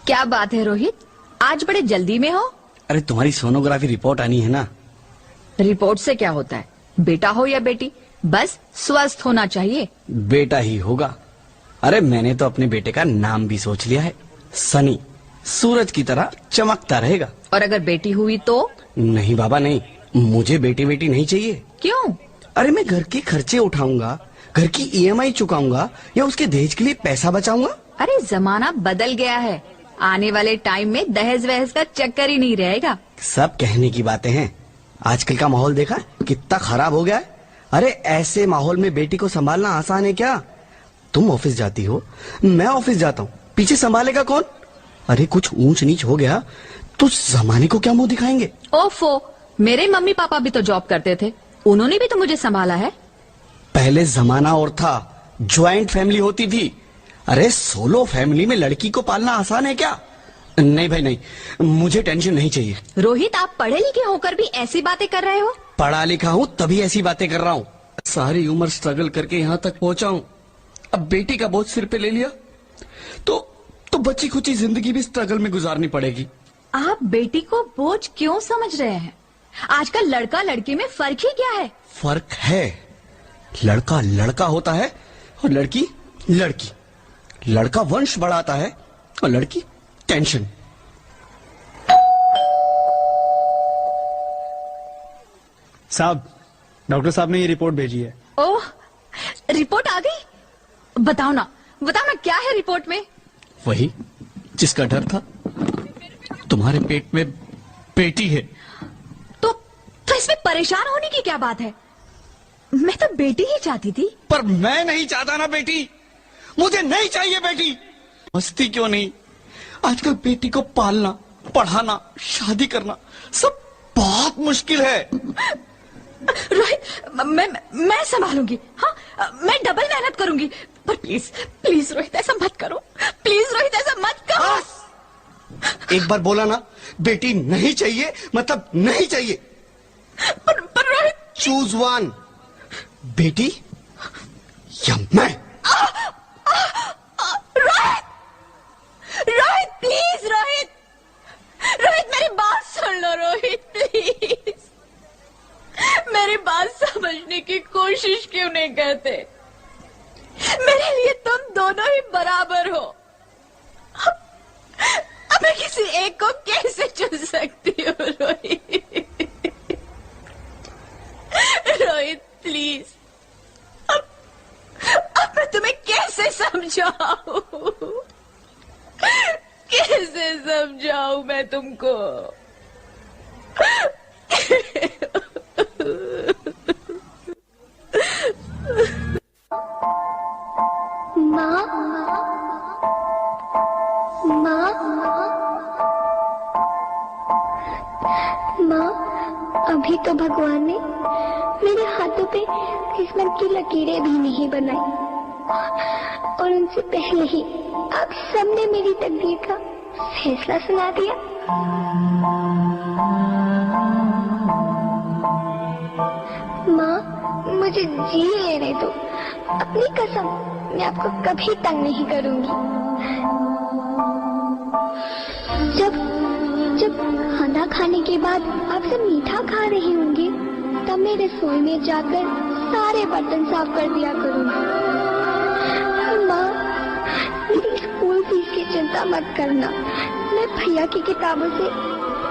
क्या बात है रोहित, आज बड़े जल्दी में हो? अरे तुम्हारी सोनोग्राफी रिपोर्ट आनी है ना। रिपोर्ट से क्या होता है, बेटा हो या बेटी, बस स्वस्थ होना चाहिए। बेटा ही होगा। अरे मैंने तो अपने बेटे का नाम भी सोच लिया है, सनी। सूरज की तरह चमकता रहेगा। और अगर बेटी हुई तो? नहीं बाबा नहीं, मुझे बेटी बेटी नहीं चाहिए। क्यों? अरे मैं घर के खर्चे उठाऊंगा, घर की EMI चुकाऊंगा या उसके दहेज के लिए पैसा बचाऊंगा। अरे जमाना बदल गया है, आने वाले टाइम में दहेज वहेज का चक्कर ही नहीं रहेगा। सब कहने की बातें हैं, आजकल का माहौल देखा कितना खराब हो गया है। अरे ऐसे माहौल में बेटी को संभालना आसान है क्या? तुम ऑफिस जाती हो, मैं ऑफिस जाता हूँ, पीछे संभालेगा कौन? अरे कुछ ऊंच नीच हो गया तो जमाने को क्या मुंह दिखाएंगे? ओफो, मेरे मम्मी पापा भी तो जॉब करते थे, उन्होंने भी तो मुझे संभाला है। पहले जमाना और था, ज्वाइंट फैमिली होती थी। अरे सोलो फैमिली में लड़की को पालना आसान है क्या? नहीं भाई नहीं, मुझे टेंशन नहीं चाहिए। रोहित, आप पढ़े लिखे होकर भी ऐसी बातें कर रहे हो? पढ़ा लिखा हूँ तभी ऐसी बातें कर रहा हूँ। सारी उम्र स्ट्रगल करके यहाँ तक पहुँचा हूँ, अब बेटी का बोझ सिर पे ले लिया तो बची खुची जिंदगी भी स्ट्रगल में गुजारनी पड़ेगी। आप बेटी को बोझ क्यों समझ रहे हैं? आजकल लड़का लड़की में फर्क ही क्या है? फर्क है, लड़का लड़का होता है और लड़की लड़की। लड़का वंश बढ़ाता है और लड़की टेंशन। साहब, डॉक्टर साहब ने ये रिपोर्ट भेजी है। ओह, रिपोर्ट आ गई? बताओ ना क्या है रिपोर्ट में? वही जिसका डर था, तुम्हारे पेट में बेटी है। तो इसमें परेशान होने की क्या बात है? मैं तो बेटी ही चाहती थी। पर मैं नहीं चाहता ना बेटी, मुझे नहीं चाहिए बेटी। मस्ती क्यों नहीं, आजकल बेटी को पालना, पढ़ाना, शादी करना सब बहुत मुश्किल है। रोहित, मैं संभालूंगी। हाँ, मैं डबल मेहनत करूंगी, पर प्लीज रोहित ऐसा मत करो। प्लीज रोहित ऐसा मत करो। एक बार बोला ना, बेटी नहीं चाहिए मतलब नहीं चाहिए। पर रोहित, चूज वन, बेटी या मैं। रोहित प्लीज, रोहित मेरी बात सुन लो। रोहित प्लीज, मेरी बात समझने की कोशिश क्यों नहीं करते? मेरे लिए तुम दोनों ही बराबर हो। अब मैं किसी एक को कैसे चुन सकती हूँ? रोहित प्लीज, अब मैं तुम्हें कैसे समझाऊं? कैसे समझाऊं मैं तुमको? माँ, अभी तो भगवान ने मेरे हाथों पे किस्मत की लकीरें भी नहीं बनाई, और उनसे पहले ही आप सबने मेरी तकदीर का फैसला सुना दिया। माँ, मुझे जी लेने दो, अपनी कसम, मैं आपको कभी तंग नहीं करूंगी। जब खाना खाने के बाद आप सब मीठा खा रहे होंगे, तब मैं रसोई में जाकर सारे बर्तन साफ कर दिया करूंगी। माँ, मेरी स्कूल फीस की चिंता मत करना, मैं भैया की किताबों से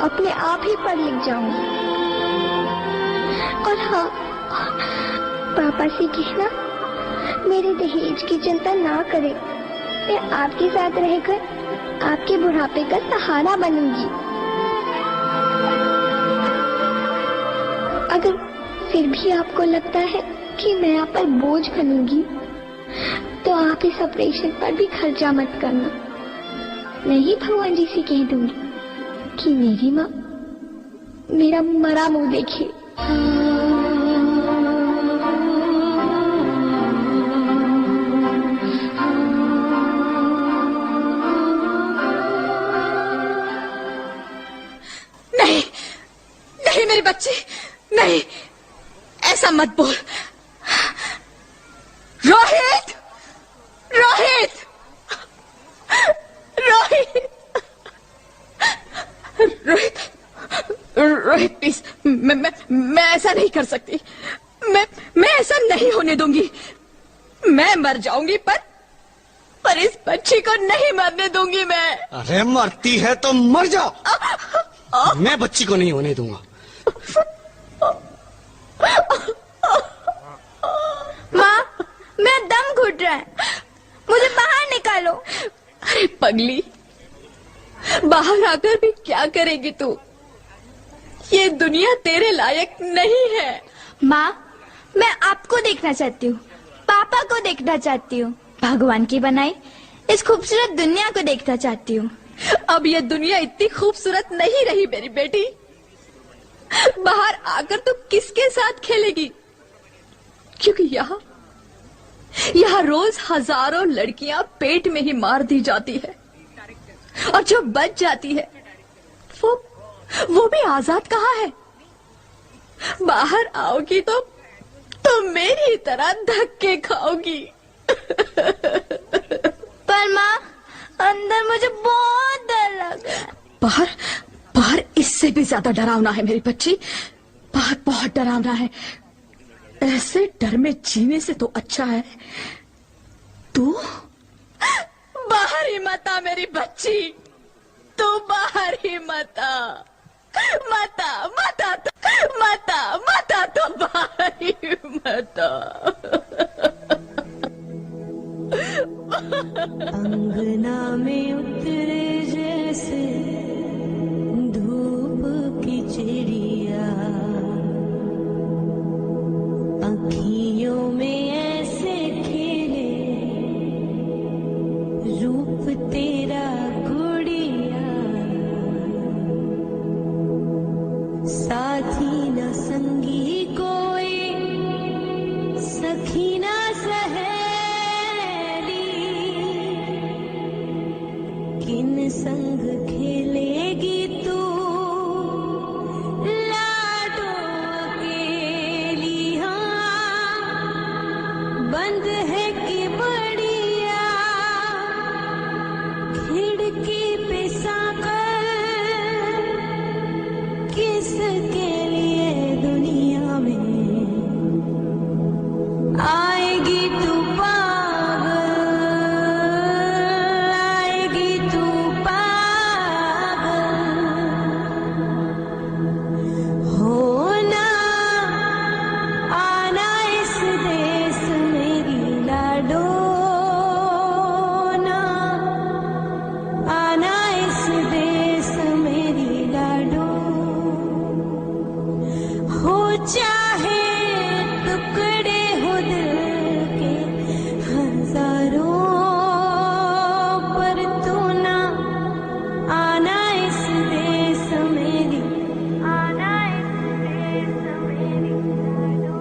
अपने आप ही पढ़ लिख जाऊंगी। और हाँ, पापा से कहना मेरे दहेज की चिंता ना करें, मैं आपके साथ रहकर आपके बुढ़ापे का सहारा बनूंगी। अगर फिर भी आपको लगता है कि मैं आप पर बोझ बनूंगी, तो आप इस ऑपरेशन पर भी खर्चा मत करना। मैं ही भगवान जी से कह दूंगी कि मेरी माँ मेरा मरा मुंह देखे। नहीं मेरे बच्चे, नहीं, ऐसा मत बोल। रोहित, रोहित, रोहित। मैं ऐसा नहीं कर सकती। मैं ऐसा नहीं होने दूंगी। मैं मर जाऊंगी पर इस बच्ची को नहीं मरने दूंगी मैं। अरे मरती है तो मर जाओ, मैं बच्ची को नहीं होने दूंगा। माँ, मेरा दम घुट रहा है, मुझे बाहर निकालो। अरे पगली, बाहर आकर भी क्या करेगी तू? ये दुनिया तेरे लायक नहीं है। माँ, मैं आपको देखना चाहती हूँ, पापा को देखना चाहती हूँ, भगवान की बनाई इस खूबसूरत दुनिया को देखना चाहती हूँ। अब ये दुनिया इतनी खूबसूरत नहीं रही मेरी बेटी। बाहर आकर तू किसके साथ खेलेगी? क्योंकि यहाँ रोज हजारों लड़कियां पेट में ही मार दी जाती है, और जो बच जाती है वो भी आजाद कहाँ है? बाहर आओगी तो मेरी तरह धक्के खाओगी। पर माँ, अंदर मुझे बहुत डर लग रहा है। बाहर इससे भी ज्यादा डरावना है मेरी बच्ची। बाहर बहुत डरावना है। ऐसे डर में जीने से तो अच्छा है तू बाहर ही मत आ मेरी बच्ची। तू बाहर ही मत आ। मता तो बाहर ही मत आ। अंगना में उतरे जैसे धूप की चिड़िया, अखियों में ऐसे खिले रूप तेरा गुड़िया, साथी न संगी कोई, सखी न सहेली, किन संग खेलेगी तू लाडो अकेली। हाँ, बंद है कि बढ़िया खिड़की पे साकर, किसके लिए दुनिया में आएगी तू पागल, आएगी तू पागल। होना आना इस देश मेरी लाडो, ना आना इस देश मेरी लाडो। हो चाहे टुकड़े हो दिल के हजारों, पर तू ना आना इस देश मेरी, आना इस देश मेरी लाडो।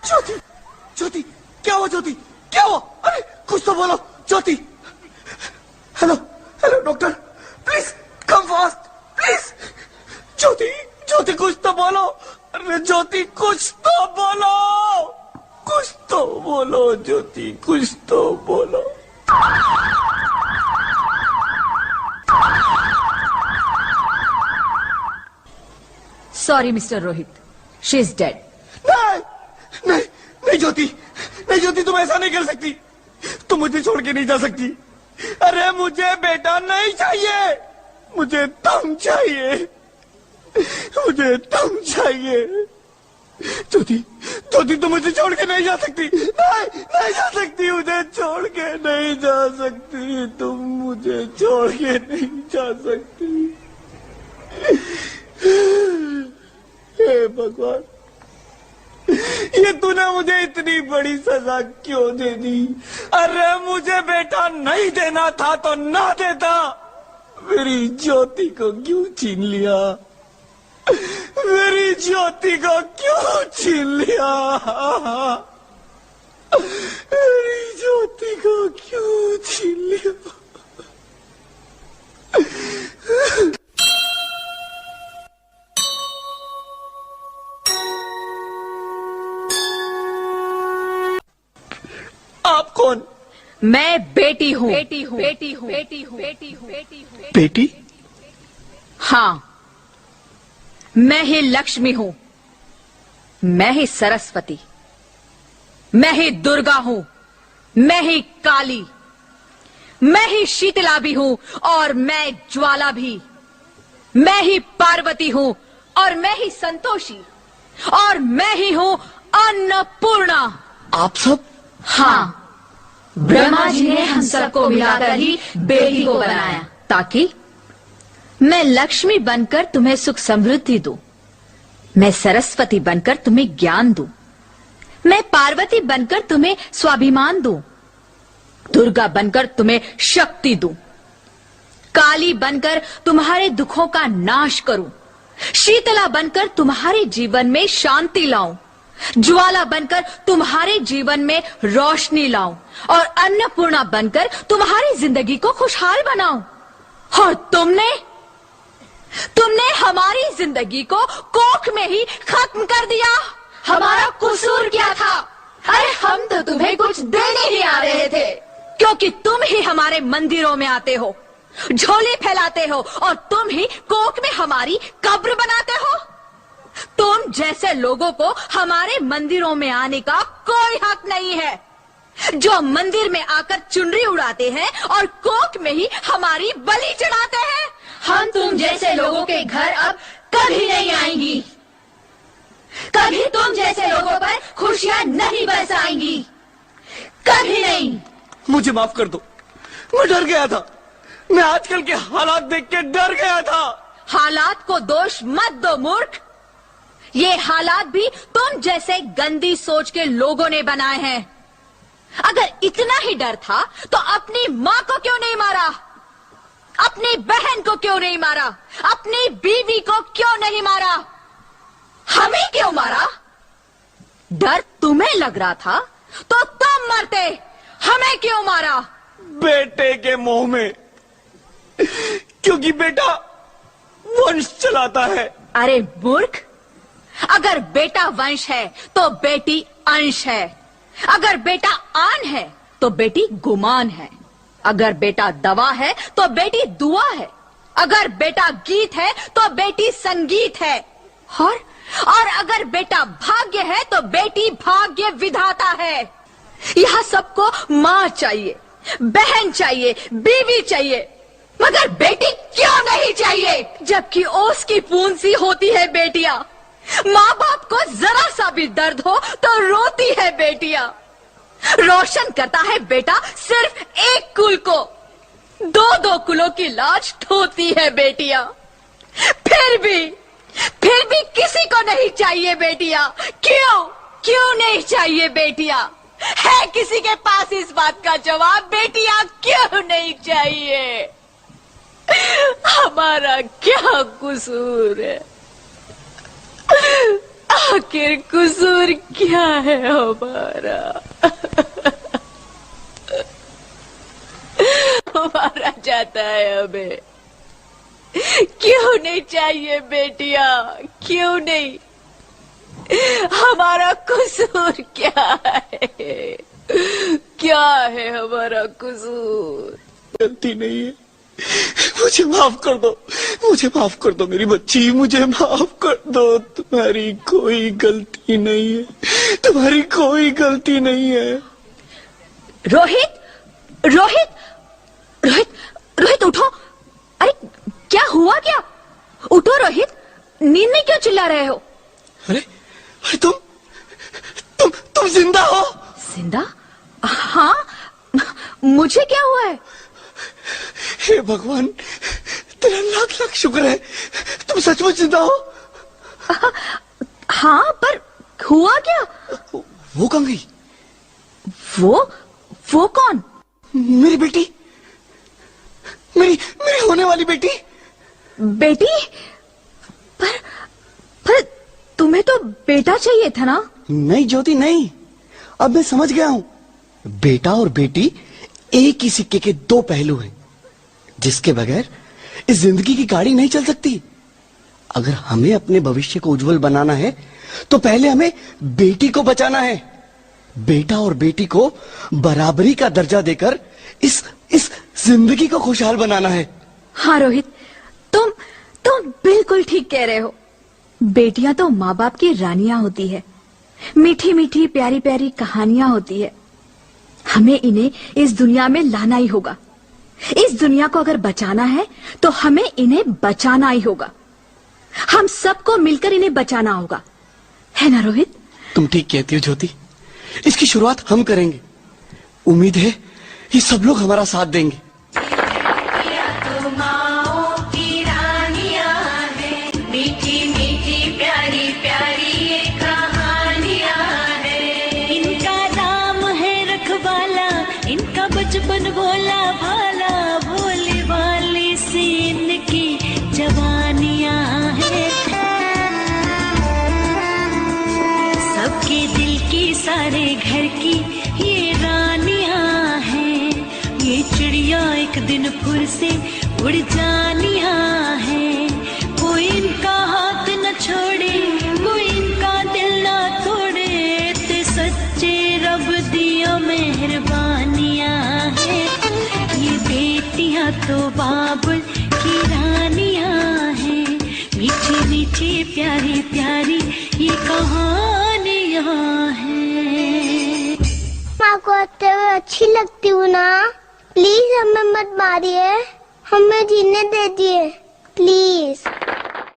ज्योति, क्या हुआ ज्योति? क्या हुआ? अरे कुछ तो बोलो Jyoti. Hello doctor, please come fast please. Jyoti कुछ तो बोलो। अरे ज्योति कुछ तो बोलो ज्योति, कुछ तो बोलो। Sorry mister Rohit, she is dead. नहीं ज्योति, तुम ऐसा नहीं कर सकती। तुम मुझे छोड़ के नहीं जा सकती। अरे मुझे बेटा नहीं चाहिए, मुझे तुम चाहिए, मुझे तुम चाहिए। ज्योति तुम मुझे छोड़ के नहीं जा सकती। नहीं जा सकती, मुझे छोड़ के नहीं जा सकती। तुम मुझे छोड़ के नहीं जा सकती। हे भगवान, ये तूने मुझे इतनी बड़ी सजा क्यों दे दी? अरे मुझे बेटा नहीं देना था तो ना देता। मेरी ज्योति को क्यों छीन लिया? मेरी ज्योति को क्यों छीन लिया? मेरी ज्योति को क्यों छीन लिया? आप कौन? मैं बेटी हूँ। बेटी? हाँ, मैं ही लक्ष्मी हूं, मैं ही सरस्वती, मैं ही दुर्गा हूं, मैं ही काली, मैं ही शीतला भी हूं और मैं ज्वाला भी, मैं ही पार्वती हूं और मैं ही संतोषी, और मैं ही हूं अन्नपूर्णा। आप सब? हाँ, ब्रह्मा जी ने हम सबको मिलाकर ही बेटी को बनाया, ताकि मैं लक्ष्मी बनकर तुम्हें सुख समृद्धि दूं, मैं सरस्वती बनकर तुम्हें ज्ञान दूं, मैं पार्वती बनकर तुम्हें स्वाभिमान दूं, दुर्गा बनकर तुम्हें शक्ति दूं, काली बनकर तुम्हारे दुखों का नाश करूं, शीतला बनकर तुम्हारे जीवन में शांति लाऊं, ज्वाला बनकर तुम्हारे जीवन में रोशनी लाऊं, और अन्नपूर्णा बनकर तुम्हारी जिंदगी को खुशहाल बनाऊं। और तुमने हमारी जिंदगी को कोख में ही खत्म कर दिया। हमारा कसूर क्या था? अरे हम तो तुम्हें कुछ देने ही आ रहे थे, क्योंकि तुम ही हमारे मंदिरों में आते हो, झोली फैलाते हो, और तुम ही कोख में हमारी कब्र बनाते हो। तुम जैसे लोगों को हमारे मंदिरों में आने का कोई हक नहीं है, जो मंदिर में आकर चुनरी उड़ाते हैं और कोख में ही हमारी बलि चढ़ाते हैं। हम तुम जैसे लोगों के घर अब कभी नहीं आएंगी, कभी तुम जैसे लोगों पर खुशियां नहीं बरसाएंगी, कभी नहीं। मुझे माफ कर दो, मैं डर गया था, मैं आजकल के हालात देख के डर गया था। हालात को दोष मत दो मूर्ख, ये हालात भी तुम जैसे गंदी सोच के लोगों ने बनाए हैं। अगर इतना ही डर था तो अपनी माँ को क्यों नहीं मारा, अपनी बहन को क्यों नहीं मारा, अपनी बीवी को क्यों नहीं मारा, हमें क्यों मारा? डर तुम्हें लग रहा था तो तुम मरते, हमें क्यों मारा? बेटे के मोह में, क्योंकि बेटा वंश चलाता है। अरे मूर्ख, अगर बेटा वंश है तो बेटी अंश है, अगर बेटा आन है तो बेटी गुमान है, अगर बेटा दवा है तो बेटी दुआ है, अगर बेटा गीत है तो बेटी संगीत है, और अगर बेटा भाग्य है तो बेटी भाग्य विधाता है। यह सबको माँ चाहिए, बहन चाहिए, बीवी चाहिए, मगर बेटी क्यों नहीं चाहिए? जबकि ओस की पूंछ सी होती है बेटियां, माँ बाप को जरा सा भी दर्द हो तो रोती है बेटियां, रोशन करता है बेटा सिर्फ एक कुल को, दो दो कुलों की लाज ढोती है बेटियां। फिर भी किसी को नहीं चाहिए बेटियां। क्यों नहीं चाहिए बेटियां? है किसी के पास इस बात का जवाब? बेटियां क्यों नहीं चाहिए? हमारा क्या कसूर है? आखिर कसूर क्या है हमारा? हमारा जाता है हमें। क्यों नहीं चाहिए बेटियां? क्यों नहीं? हमारा कसूर क्या है? क्या है हमारा कसूर? गलती नहीं है, मुझे माफ कर दो, मुझे माफ कर दो मेरी बच्ची, मुझे माफ कर दो। तुम्हारी कोई गलती नहीं है, तुम्हारी कोई गलती नहीं है। रोहित, रोहित, रोहित, रोहित उठो। अरे क्या हुआ क्या? उठो रोहित, नींद में क्यों चिल्ला रहे हो? अरे तुम जिंदा हो? जिंदा? हाँ, मुझे क्या हुआ है? हे भगवान, तेरा लाख लाख शुक्र है, तुम सचमुच जिंदा हो। हाँ, पर हुआ क्या? वो कहाँ गई? वो कौन? मेरी बेटी, मेरी होने वाली बेटी। बेटी? पर तुम्हें तो बेटा चाहिए था ना? नहीं ज्योति नहीं, अब मैं समझ गया हूँ। बेटा और बेटी एक ही सिक्के के दो पहलू हैं, जिसके बगैर इस जिंदगी की गाड़ी नहीं चल सकती। अगर हमें अपने भविष्य को उज्जवल बनाना है तो पहले हमें बेटी को बचाना है। बेटा और बेटी को बराबरी का दर्जा देकर इस जिंदगी को खुशहाल बनाना है। हाँ रोहित, तुम बिल्कुल ठीक कह रहे हो। बेटियां तो माँ बाप की रानियां होती है, मीठी मीठी प्यारी प्यारी कहानियां होती है। हमें इन्हें इस दुनिया में लाना ही होगा। इस दुनिया को अगर बचाना है तो हमें इन्हें बचाना ही होगा। हम सबको मिलकर इन्हें बचाना होगा, है ना रोहित? तुम ठीक कहती हो ज्योति, इसकी शुरुआत हम करेंगे। उम्मीद है ये सब लोग हमारा साथ देंगे। बचपन भोला भाला, भोले वाले से इनकी जवानियां हैं। सबके दिल की, सारे घर की ये रानियां हैं। ये चिड़िया एक दिन फिर से उड़ जानियां हैं। कोई इनका हाथ न छोड़े, कोई इनका दिल न तोड़े। ते सच्चे रब दिया मेहरबानियां हैं। ये बेटियां तो बाबुल की रानियां हैं। मीठी मीठी प्यारी प्यारी ये कहानियां हैं। माँ को अच्छी लगती हूँ ना, प्लीज हमें मत मारिए, हमें जीने दीजिए प्लीज।